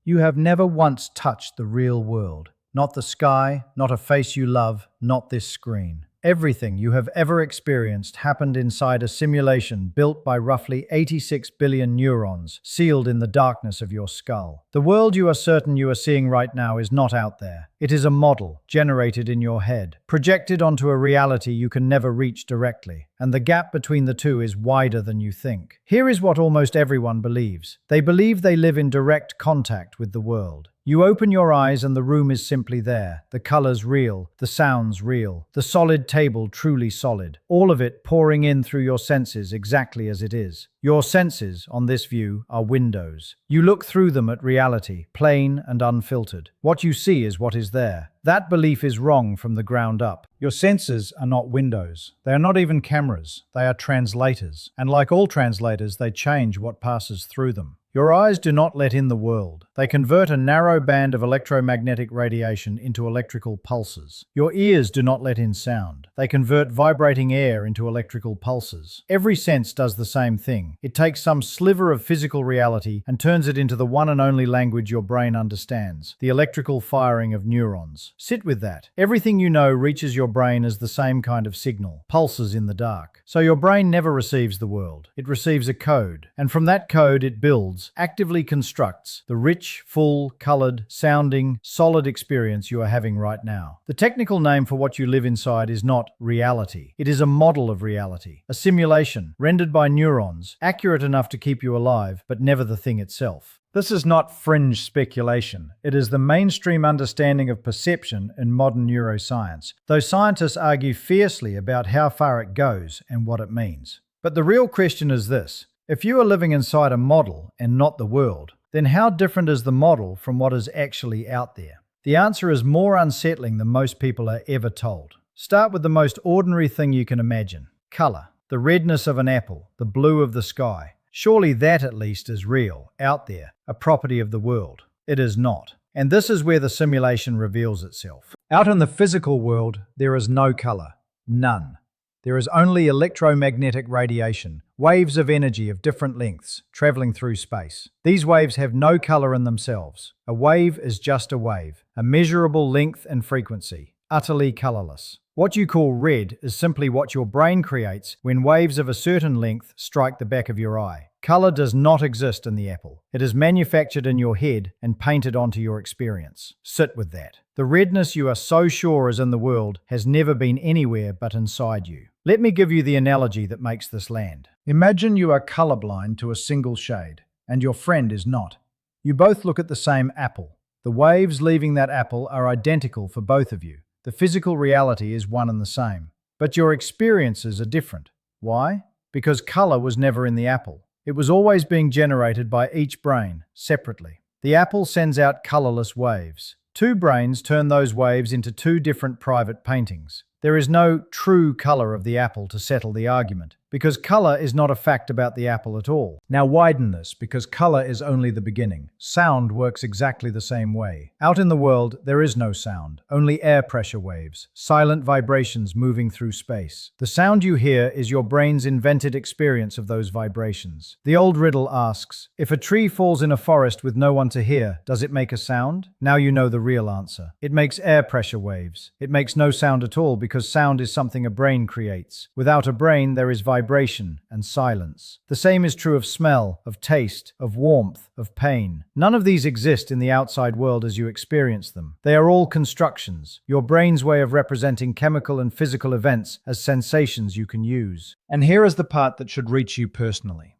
You have never once touched the real world. Not the sky, not a face you love, not this screen. Everything you have ever experienced happened inside a simulation built by roughly 86 billion neurons, sealed in the darkness of your skull. The world you are certain you are seeing right now is not out there. It is a model, generated in your head, projected onto a reality you can never reach directly, and the gap between the two is wider than you think. Here is what almost everyone believes. They believe they live in direct contact with the world. You open your eyes and the room is simply there. The colors real, the sounds real, the solid table truly solid. All of it pouring in through your senses exactly as it is. Your senses, on this view, are windows. You look through them at reality, plain and unfiltered. What you see is what is there. That belief is wrong from the ground up. Your senses are not windows. They are not even cameras. They are translators. And like all translators, they change what passes through them. Your eyes do not let in the world. They convert a narrow band of electromagnetic radiation into electrical pulses. Your ears do not let in sound. They convert vibrating air into electrical pulses. Every sense does the same thing. It takes some sliver of physical reality and turns it into the one and only language your brain understands, the electrical firing of neurons. Sit with that. Everything you know reaches your brain as the same kind of signal, pulses in the dark. So your brain never receives the world. It receives a code, and from that code it builds, actively constructs, the rich, full, colored, sounding, solid experience you are having right now. The technical name for what you live inside is not reality. It is a model of reality, a simulation rendered by neurons, accurate enough to keep you alive, but never the thing itself. This is not fringe speculation. It is the mainstream understanding of perception in modern neuroscience, though scientists argue fiercely about how far it goes and what it means. But the real question is this: if you are living inside a model and not the world, then how different is the model from what is actually out there? The answer is more unsettling than most people are ever told. Start with the most ordinary thing you can imagine: color. The redness of an apple, the blue of the sky. Surely that at least is real, out there, a property of the world. It is not. And this is where the simulation reveals itself. Out in the physical world, there is no color. None. There is only electromagnetic radiation, waves of energy of different lengths, traveling through space. These waves have no color in themselves. A wave is just a wave, a measurable length and frequency, utterly colorless. What you call red is simply what your brain creates when waves of a certain length strike the back of your eye. Color does not exist in the apple. It is manufactured in your head and painted onto your experience. Sit with that. The redness you are so sure is in the world has never been anywhere but inside you. Let me give you the analogy that makes this land. Imagine you are colorblind to a single shade, and your friend is not. You both look at the same apple. The waves leaving that apple are identical for both of you. The physical reality is one and the same. But your experiences are different. Why? Because color was never in the apple. It was always being generated by each brain, separately. The apple sends out colorless waves. Two brains turn those waves into two different private paintings. There is no true color of the apple to settle the argument, because color is not a fact about the apple at all. Now widen this, because color is only the beginning. Sound works exactly the same way. Out in the world, there is no sound, only air pressure waves, silent vibrations moving through space. The sound you hear is your brain's invented experience of those vibrations. The old riddle asks, if a tree falls in a forest with no one to hear, does it make a sound? Now you know the real answer. It makes air pressure waves. It makes no sound at all, because sound is something a brain creates. Without a brain, there is vibration and silence. The same is true of smell, of taste, of warmth, of pain. None of these exist in the outside world as you experience them. They are all constructions, your brain's way of representing chemical and physical events as sensations you can use. And here is the part that should reach you personally.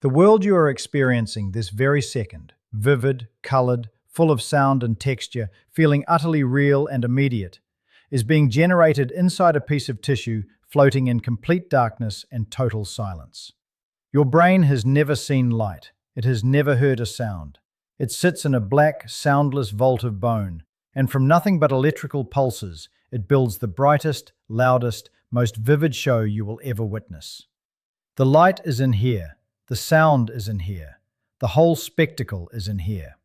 The world you are experiencing this very second, vivid, colored, full of sound and texture, feeling utterly real and immediate, is being generated inside a piece of tissue floating in complete darkness and total silence. Your brain has never seen light. It has never heard a sound. It sits in a black, soundless vault of bone, and from nothing but electrical pulses, it builds the brightest, loudest, most vivid show you will ever witness. The light is in here. The sound is in here. The whole spectacle is in here.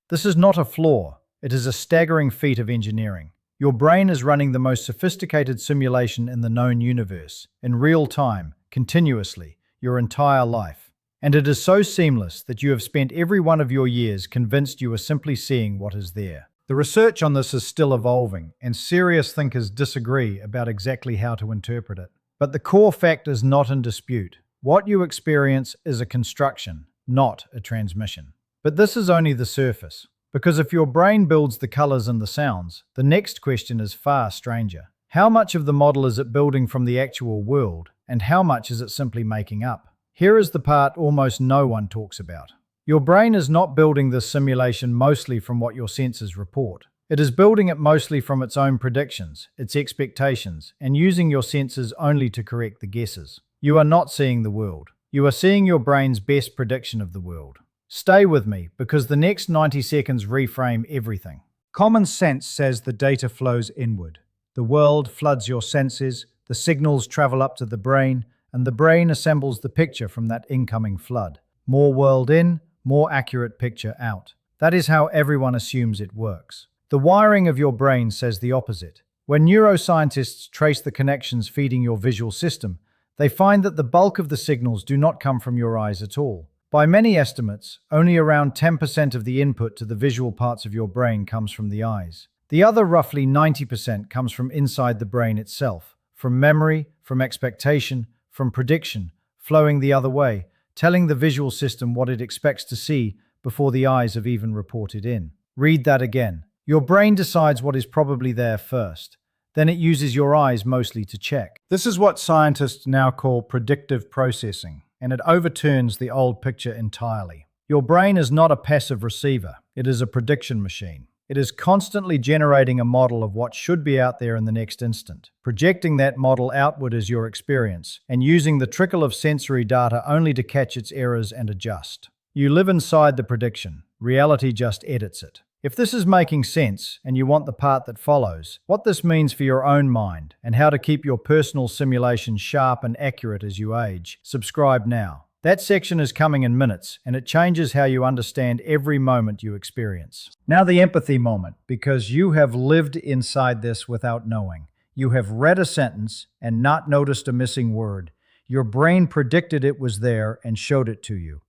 This is not a flaw. It is a staggering feat of engineering. Your brain is running the most sophisticated simulation in the known universe, in real time, continuously, your entire life. And it is so seamless that you have spent every one of your years convinced you are simply seeing what is there. The research on this is still evolving, and serious thinkers disagree about exactly how to interpret it. But the core fact is not in dispute. What you experience is a construction, not a transmission. But this is only the surface, because if your brain builds the colors and the sounds, the next question is far stranger. How much of the model is it building from the actual world, and how much is it simply making up? Here is the part almost no one talks about. Your brain is not building this simulation mostly from what your senses report. It is building it mostly from its own predictions, its expectations, and using your senses only to correct the guesses. You are not seeing the world. You are seeing your brain's best prediction of the world. Stay with me, because the next 90 seconds reframe everything. Common sense says the data flows inward. The world floods your senses, the signals travel up to the brain, and the brain assembles the picture from that incoming flood. More world in, more accurate picture out. That is how everyone assumes it works. The wiring of your brain says the opposite. When neuroscientists trace the connections feeding your visual system, they find that the bulk of the signals do not come from your eyes at all. By many estimates, only around 10% of the input to the visual parts of your brain comes from the eyes. The other roughly 90% comes from inside the brain itself, from memory, from expectation, from prediction, flowing the other way, telling the visual system what it expects to see before the eyes have even reported in. Read that again. Your brain decides what is probably there first. Then it uses your eyes mostly to check. This is what scientists now call predictive processing, and it overturns the old picture entirely. Your brain is not a passive receiver. It is a prediction machine. It is constantly generating a model of what should be out there in the next instant, projecting that model outward as your experience, and using the trickle of sensory data only to catch its errors and adjust. You live inside the prediction. Reality just edits it. If this is making sense, and you want the part that follows, what this means for your own mind, and how to keep your personal simulation sharp and accurate as you age, subscribe now. That section is coming in minutes, and it changes how you understand every moment you experience. Now the empathy moment, because you have lived inside this without knowing. You have read a sentence and not noticed a missing word. Your brain predicted it was there and showed it to you.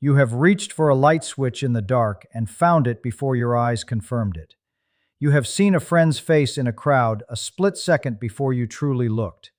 You have reached for a light switch in the dark and found it before your eyes confirmed it. You have seen a friend's face in a crowd a split second before you truly looked.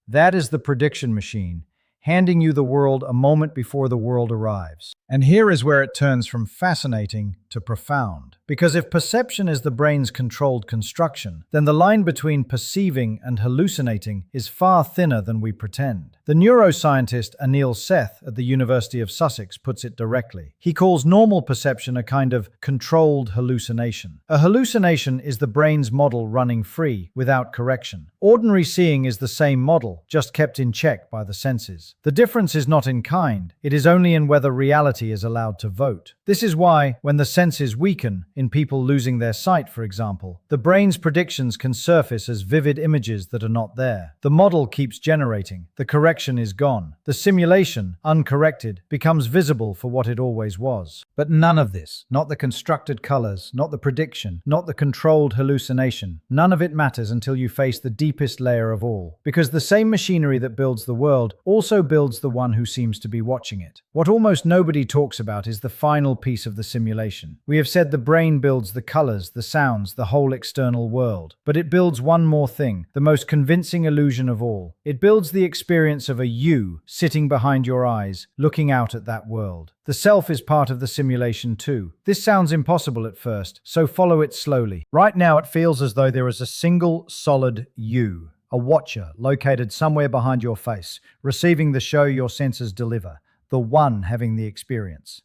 That is the prediction machine, handing you the world a moment before the world arrives. And here is where it turns from fascinating to profound. Because if perception is the brain's controlled construction, then the line between perceiving and hallucinating is far thinner than we pretend. The neuroscientist Anil Seth at the University of Sussex puts it directly. He calls normal perception a kind of controlled hallucination. A hallucination is the brain's model running free, without correction. Ordinary seeing is the same model, just kept in check by the senses. The difference is not in kind, it is only in whether reality is allowed to vote. This is why, when the senses weaken, in people losing their sight, for example, the brain's predictions can surface as vivid images that are not there. The model keeps generating, the correction is gone. The simulation, uncorrected, becomes visible for what it always was. But none of this, not the constructed colors, not the prediction, not the controlled hallucination, none of it matters until you face the deepest layer of all. Because the same machinery that builds the world also builds the one who seems to be watching it. What almost nobody talks about is the final piece of the simulation. We have said the brain builds the colors, the sounds, the whole external world. But it builds one more thing, the most convincing illusion of all. It builds the experience of a you sitting behind your eyes, looking out at that world. The self is part of the simulation too. This sounds impossible at first, so follow it slowly. Right now it feels as though there is a single solid you, a watcher located somewhere behind your face, receiving the show your senses deliver, the one having the experience.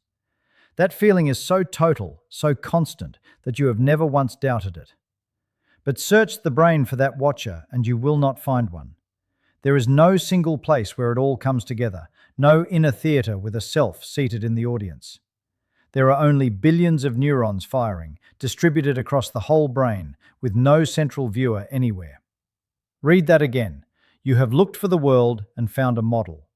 That feeling is so total, so constant, that you have never once doubted it. But search the brain for that watcher and you will not find one. There is no single place where it all comes together, no inner theater with a self seated in the audience. There are only billions of neurons firing, distributed across the whole brain, with no central viewer anywhere. Read that again. You have looked for the world and found a model.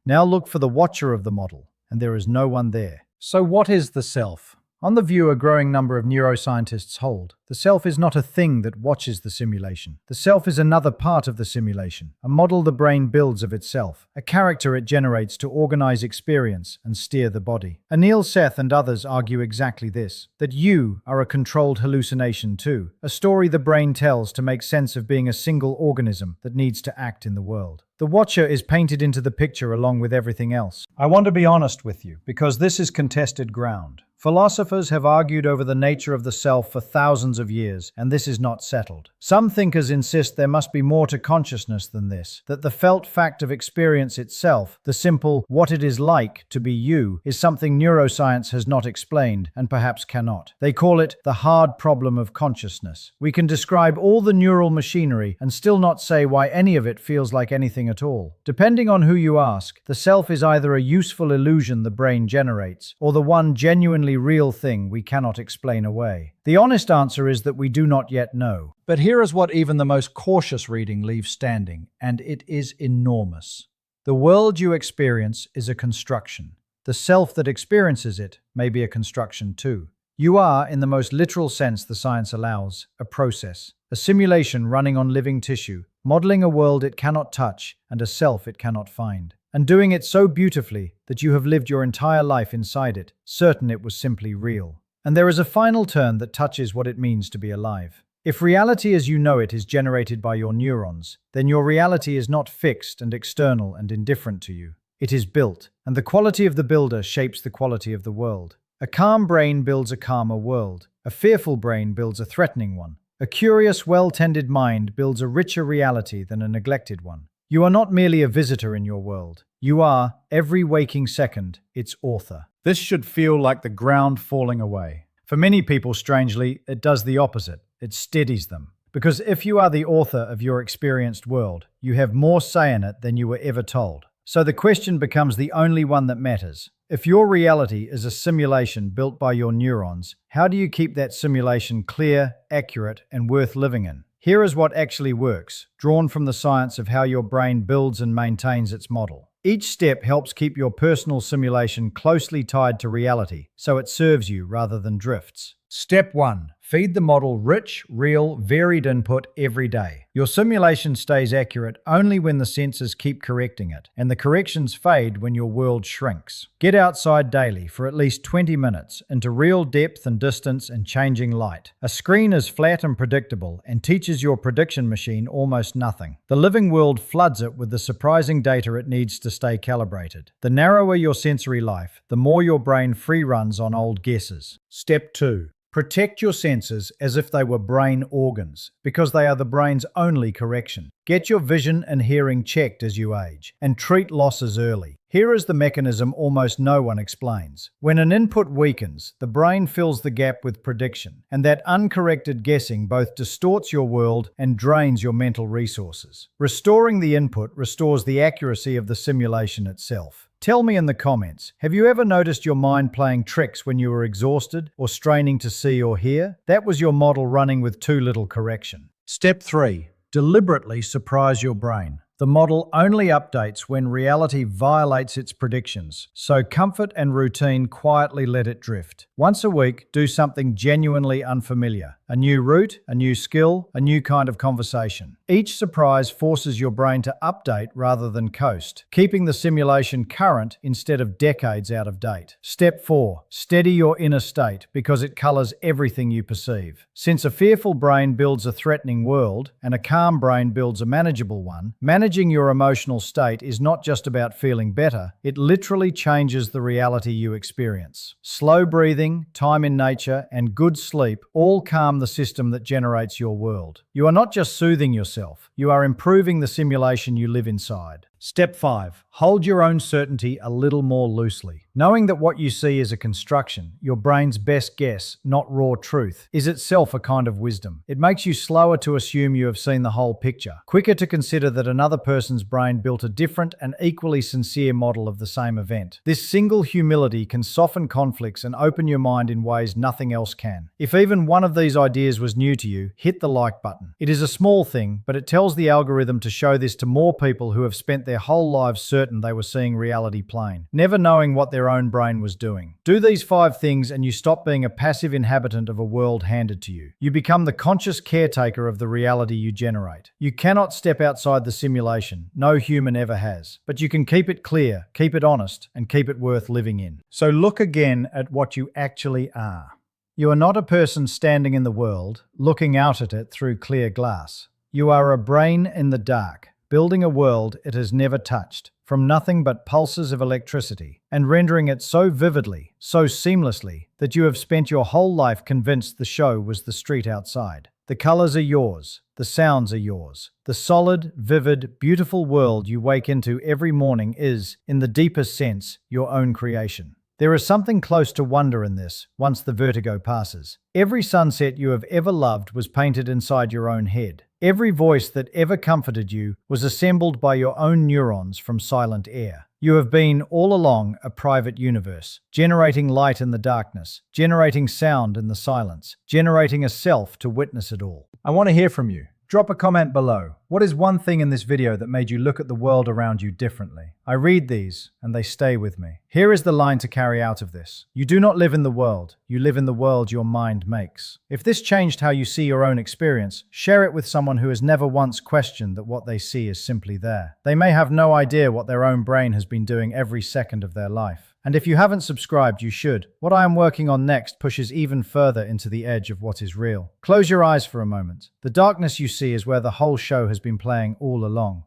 Now look for the watcher of the model, and there is no one there. So what is the self? On the view a growing number of neuroscientists hold, The self is not a thing that watches the simulation. The self is another part of the simulation, a model the brain builds of itself, a character it generates to organize experience and steer the body. Anil Seth and others argue exactly this, that you are a controlled hallucination too, a story the brain tells to make sense of being a single organism that needs to act in the world. The watcher is painted into the picture along with everything else. I want to be honest with you, because this is contested ground. Philosophers have argued over the nature of the self for thousands of years, and this is not settled. Some thinkers insist there must be more to consciousness than this, that the felt fact of experience itself, the simple what it is like to be you, is something neuroscience has not explained and perhaps cannot. They call it the hard problem of consciousness. We can describe all the neural machinery and still not say why any of it feels like anything at all. Depending on who you ask, the self is either a useful illusion the brain generates, or the one genuinely real thing we cannot explain away. The honest answer is that we do not yet know. But here is what even the most cautious reading leaves standing, and it is enormous. The world you experience is a construction. The self that experiences it may be a construction too. You are, in the most literal sense the science allows, a process, a simulation running on living tissue, modeling a world it cannot touch and a self it cannot find. And doing it so beautifully that you have lived your entire life inside it, certain it was simply real. And there is a final turn that touches what it means to be alive. If reality as you know it is generated by your neurons, then your reality is not fixed and external and indifferent to you. It is built, and the quality of the builder shapes the quality of the world. A calm brain builds a calmer world. A fearful brain builds a threatening one. A curious, well-tended mind builds a richer reality than a neglected one. You are not merely a visitor in your world. You are, every waking second, its author. This should feel like the ground falling away. For many people, strangely, it does the opposite. It steadies them. Because if you are the author of your experienced world, you have more say in it than you were ever told. So the question becomes the only one that matters. If your reality is a simulation built by your neurons, how do you keep that simulation clear, accurate, and worth living in? Here is what actually works, drawn from the science of how your brain builds and maintains its model. Each step helps keep your personal simulation closely tied to reality, so it serves you rather than drifts. Step 1. Feed the model rich, real, varied input every day. Your simulation stays accurate only when the sensors keep correcting it, and the corrections fade when your world shrinks. Get outside daily for at least 20 minutes into real depth and distance and changing light. A screen is flat and predictable and teaches your prediction machine almost nothing. The living world floods it with the surprising data it needs to stay calibrated. The narrower your sensory life, the more your brain free runs on old guesses. Step 2. Protect your senses as if they were brain organs, because they are the brain's only correction. Get your vision and hearing checked as you age, and treat losses early. Here is the mechanism almost no one explains. When an input weakens, the brain fills the gap with prediction, and that uncorrected guessing both distorts your world and drains your mental resources. Restoring the input restores the accuracy of the simulation itself. Tell me in the comments, have you ever noticed your mind playing tricks when you were exhausted or straining to see or hear? That was your model running with too little correction. Step 3. Deliberately surprise your brain. The model only updates when reality violates its predictions, so comfort and routine quietly let it drift. Once a week, do something genuinely unfamiliar. A new route, a new skill, a new kind of conversation. Each surprise forces your brain to update rather than coast, keeping the simulation current instead of decades out of date. Step 4. Steady your inner state because it colors everything you perceive. Since a fearful brain builds a threatening world and a calm brain builds a manageable one, managing your emotional state is not just about feeling better, it literally changes the reality you experience. Slow breathing, time in nature, and good sleep all calm the system that generates your world. You are not just soothing yourself, you are improving the simulation you live inside. Step 5. Hold your own certainty a little more loosely. Knowing that what you see is a construction, your brain's best guess, not raw truth, is itself a kind of wisdom. It makes you slower to assume you have seen the whole picture, quicker to consider that another person's brain built a different and equally sincere model of the same event. This single humility can soften conflicts and open your mind in ways nothing else can. If even one of these ideas was new to you, hit the like button. It is a small thing, but it tells the algorithm to show this to more people who have spent their their whole lives certain they were seeing reality plain, never knowing what their own brain was doing. Do these 5 things and you stop being a passive inhabitant of a world handed to you. You become the conscious caretaker of the reality you generate. You cannot step outside the simulation. No human ever has. But you can keep it clear, keep it honest, and keep it worth living in. So look again at what you actually are. You are not a person standing in the world, looking out at it through clear glass. You are a brain in the dark, building a world it has never touched, from nothing but pulses of electricity, and rendering it so vividly, so seamlessly, that you have spent your whole life convinced the show was the street outside. The colors are yours, the sounds are yours. The solid, vivid, beautiful world you wake into every morning is, in the deepest sense, your own creation. There is something close to wonder in this, once the vertigo passes. Every sunset you have ever loved was painted inside your own head. Every voice that ever comforted you was assembled by your own neurons from silent air. You have been, all along, a private universe, generating light in the darkness, generating sound in the silence, generating a self to witness it all. I want to hear from you. Drop a comment below. What is one thing in this video that made you look at the world around you differently? I read these, and they stay with me. Here is the line to carry out of this. You do not live in the world. You live in the world your mind makes. If this changed how you see your own experience, share it with someone who has never once questioned that what they see is simply there. They may have no idea what their own brain has been doing every second of their life. And if you haven't subscribed, you should. What I am working on next pushes even further into the edge of what is real. Close your eyes for a moment. The darkness you see is where the whole show has been playing all along.